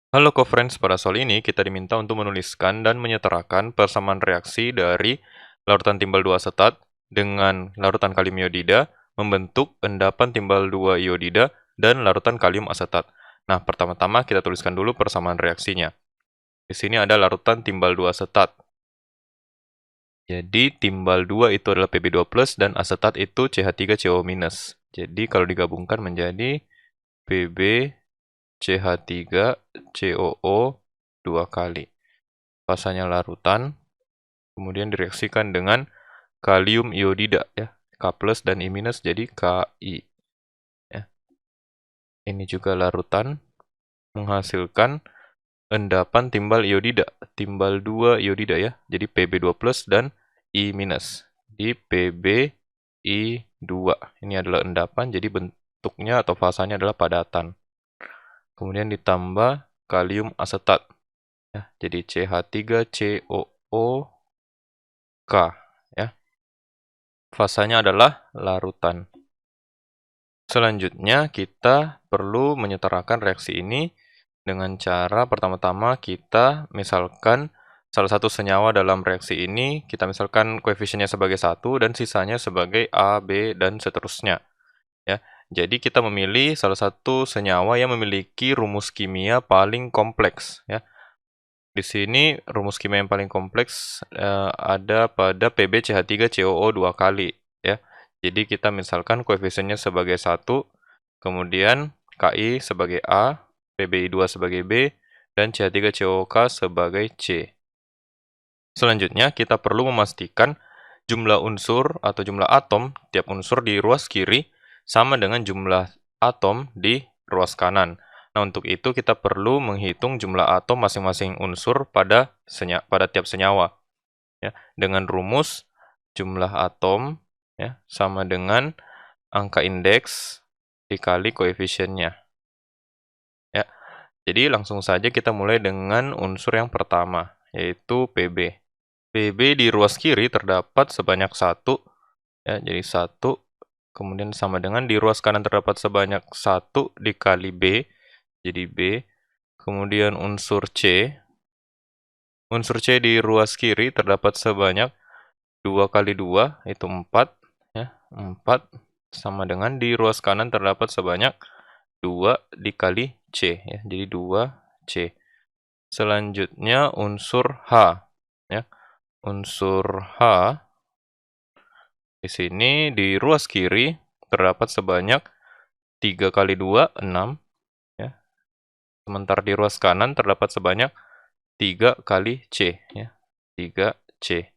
Halo co-friends, pada soal ini kita diminta untuk menuliskan dan menyetarakan persamaan reaksi dari larutan timbal 2 asetat dengan larutan kalium iodida membentuk endapan timbal 2 iodida dan larutan kalium asetat. Nah, pertama-tama kita tuliskan dulu persamaan reaksinya. Di sini ada larutan timbal 2 asetat. Jadi timbal 2 itu adalah Pb2+ dan asetat itu CH3CO-. Jadi kalau digabungkan menjadi Pb CH3COO 2 kali. Fasanya larutan, kemudian direaksikan dengan kalium iodida ya, K+ dan I- jadi Ki ya. Ini juga larutan menghasilkan endapan timbal iodida, timbal 2 iodida ya. Jadi Pb2+ dan I-. Di PbI2. Ini adalah endapan, jadi bentuknya atau fasanya adalah padatan. Kemudian ditambah kalium asetat ya. Jadi CH3COOK ya. Fasanya adalah larutan. Selanjutnya, kita perlu menyetarakan reaksi ini dengan cara pertama-tama kita misalkan salah satu senyawa dalam reaksi ini, kita misalkan koefisiennya sebagai 1 dan sisanya sebagai A, B, dan seterusnya. Ya. Jadi kita memilih salah satu senyawa yang memiliki rumus kimia paling kompleks. Ya. Di sini rumus kimia yang paling kompleks ada pada PbCH3COO 2 kali. Ya. Jadi kita misalkan koefisiennya sebagai 1, kemudian Ki sebagai A, PbI2 sebagai B, dan CH3COOK sebagai C. Selanjutnya, kita perlu memastikan jumlah unsur atau jumlah atom tiap unsur di ruas kiri sama dengan jumlah atom di ruas kanan. Nah, untuk itu kita perlu menghitung jumlah atom masing-masing unsur pada tiap senyawa. Ya, dengan rumus jumlah atom ya, sama dengan angka indeks dikali koefisiennya. Ya, jadi langsung saja kita mulai dengan unsur yang pertama, yaitu Pb. Pb di ruas kiri terdapat sebanyak 1, ya, jadi 1, kemudian sama dengan di ruas kanan terdapat sebanyak 1 dikali B, jadi B. Kemudian unsur C di ruas kiri terdapat sebanyak 2 kali 2, itu 4, ya, 4, sama dengan di ruas kanan terdapat sebanyak 2 dikali C, ya, jadi 2C. Selanjutnya unsur H, ya. Unsur H di sini di ruas kiri terdapat sebanyak 3 kali 2, 6, ya. Sementara di ruas kanan terdapat sebanyak 3 kali C, ya. 3C.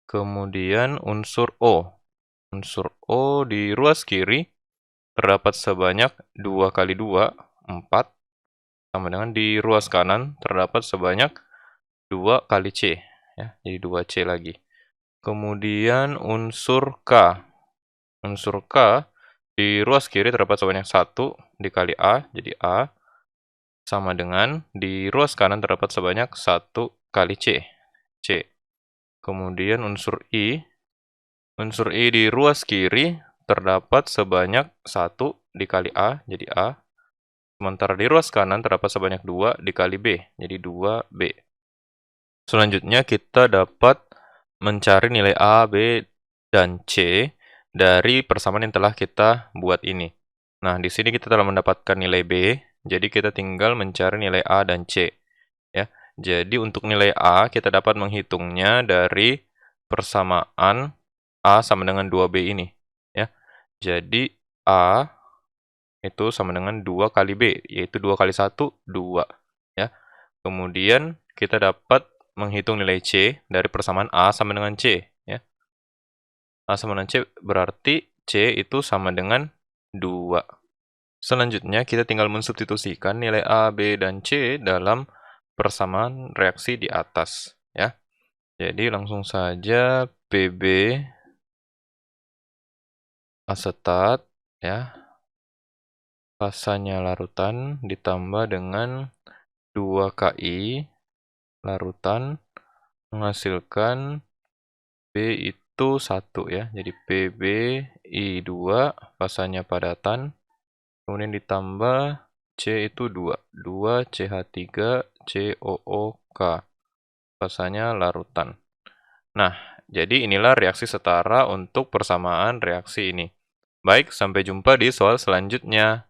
Kemudian unsur O. Unsur O di ruas kiri terdapat sebanyak 2 kali 2, 4, sama dengan di ruas kanan terdapat sebanyak 2 kali C, ya. Jadi 2C lagi. Kemudian unsur K. Unsur K di ruas kiri terdapat sebanyak 1 dikali A, jadi A, sama dengan di ruas kanan terdapat sebanyak 1 kali C, C. Kemudian unsur I. Unsur I di ruas kiri terdapat sebanyak 1 dikali A, jadi A. Sementara di ruas kanan terdapat sebanyak 2 dikali B, jadi 2B. Selanjutnya kita dapat mencari nilai A, B, dan C dari persamaan yang telah kita buat ini. Nah, di sini kita telah mendapatkan nilai B, jadi kita tinggal mencari nilai A dan C. Ya. Jadi untuk nilai A, kita dapat menghitungnya dari persamaan A sama dengan 2B ini. Ya. Jadi A itu sama dengan 2 kali B, yaitu 2 kali 1, 2. Ya. Kemudian kita dapat menghitung nilai C dari persamaan A sama dengan C. Ya. A sama dengan C berarti C itu sama dengan 2. Selanjutnya kita tinggal mensubstitusikan nilai A, B, dan C dalam persamaan reaksi di atas. Ya. Jadi langsung saja Pb asetat, ya, fasanya larutan ditambah dengan 2Ki larutan menghasilkan B itu 1 ya. Jadi PbI2 fasanya padatan, kemudian ditambah C itu 2. 2 CH3 COOK. Fasanya larutan. Nah, jadi inilah reaksi setara untuk persamaan reaksi ini. Baik, sampai jumpa di soal selanjutnya.